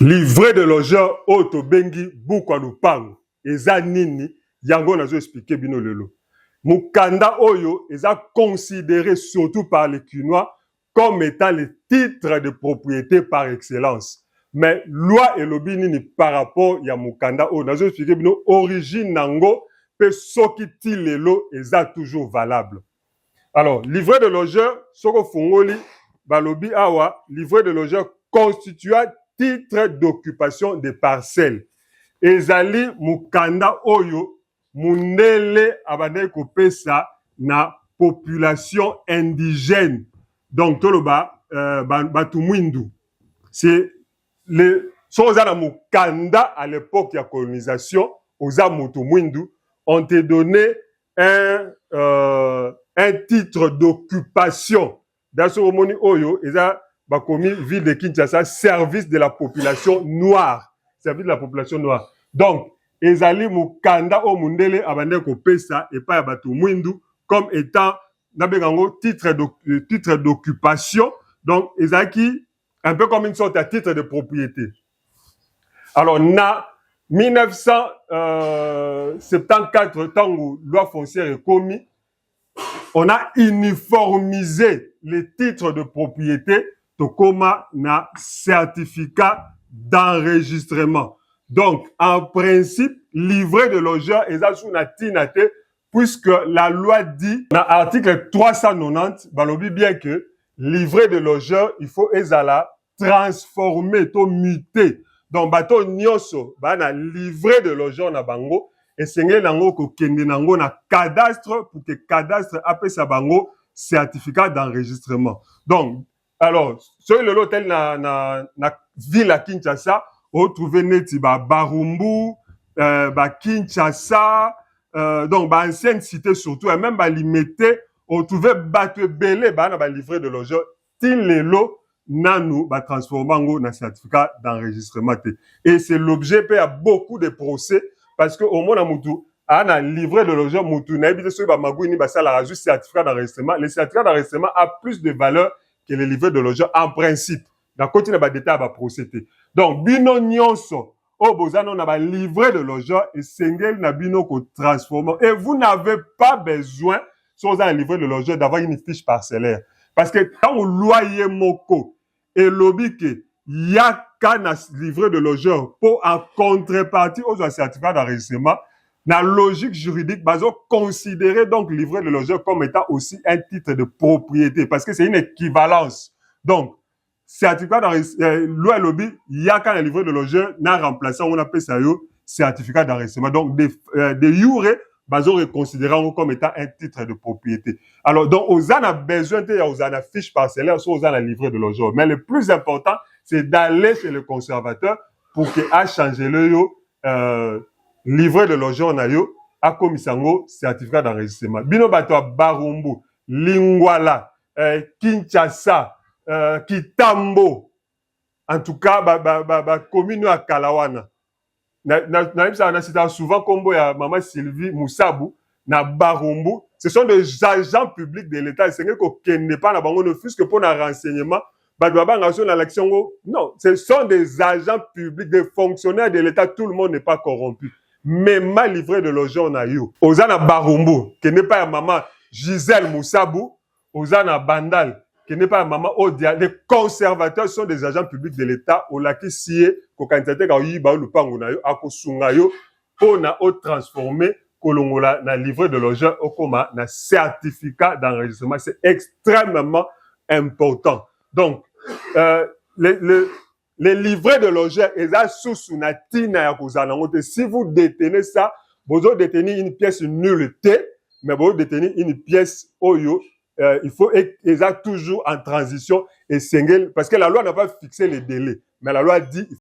Livret de logeur oyo bengi bukwa lupango eza nini yango nazo expliquer bino lelo. Mukanda oyo eza considéré surtout par les Kinois comme étant le titre de propriété par excellence. Mais loi elobi nini par rapport ya mukanda oyo nazo expliquer bino origine nango pe soki ti lelo eza toujours valable. Alors, livret de logeur soko fungoli balobi awa livret de logeur constitua titre d'occupation des parcelles. Ezali mukanda oyo mundele abandai kopesa na population indigène. Donc toloba batu mwindu. C'est le soza na mukanda à l'époque ya colonisation oza mutu mwindu on te donné un titre d'occupation. Dans ce moment oyo eza bakomi ville de Kinshasa, service de la population noire. Service de la population noire. Donc, ezali mukanda o mundele abande ko pesa et pas batu mwindu comme étant nabengango titre d'occupation. Donc, ezaki un peu comme une sorte de titre de propriété. Alors, na 1974, tango loi foncière est commis, on a uniformisé les titres de propriété tokoma na certificat d'enregistrement. Donc, en principe, livret de logeur est sous na tinate, puisque la loi dit, dans l'article 390, balobi bien que livret de logeur, il faut ezala transformer, to muter. Donc, bato nyonso, na livret de logeur na bango, et sengé nango ko kende nango na cadastre, pour que cadastre apesa bango certificat d'enregistrement. Donc, alors, sur l'hôtel na ville à Kinshasa, on trouve neti Barumbu, Kinshasa, donc ancienne cité surtout, et même limité, on trouvait battu belé na livret de logeur, til lelo nanou transformant na certificat d'enregistrement. Et c'est l'objet il y a beaucoup de procès parce que au moins mutu a livret de logeur mutu na ebité so ba magouini ba sala rajout certificat d'enregistrement. Le certificat d'enregistrement a plus de valeur que le livret de logeur en principe. Dans continue ba détail ba procéder. Donc bino nyonso o bozano na ba livret de logeur et sengel na bino ko transformer. Et vous n'avez pas besoin sans un livret de logeur d'avoir une fiche parcellaire parce que quand on loyer moko et lobby que ya kana livret de logeur pour en contrepartie aux certificats d'enregistrement. La logique juridique, baso considérer donc livret de logeur comme étant aussi un titre de propriété parce que c'est une équivalence. Donc, certificat d'enregistrement, loi lobby, il y a qu'un livret de logeur n'a remplaçant, on appelle ça yo, certificat d'enregistrement. Donc, de jure, baso considérant comme étant un titre de propriété. Alors, donc, aux en a besoin de, aux en a fiche parcellaire, soit aux en a livret de logeur. Mais le plus important, c'est d'aller chez le conservateur pour qu'il a changé le yo, livret de logeur na yo a komisango certificat d'enregistrement. Bino bato Barumbu, Lingwala, Kinshasa, Kitambo. En tout cas, commune à Kalawana. Na cité souvent combo ya maman Sylvie Moussabu na Barumbu. Ce sont des agents publics de l'État. C'est que n'est pas na bango ne fût que pour un renseignement. Non, ce sont des agents publics, des fonctionnaires de l'État. Tout le monde n'est pas corrompu. Mais ma livret de logeur na yo. Ozana Barumbu, qui n'est pas maman Gisèle Moussabou. Ozana Bandal, qui n'est pas maman Odia. Les conservateurs sont des agents publics de l'État. Olaki siye, ko kantate ka yi ba lupango na yo, ako sunga yo, po na o transformer kolongola na livret de logeur okoma na certificat d'enregistrement. C'est extrêmement important. Donc, les livrets de logeur, si vous détenez ça, vous détenez une pièce nullité, mais vous détenez une pièce oyo, il faut toujours en transition et single, parce que la loi n'a pas fixé les délais, mais la loi dit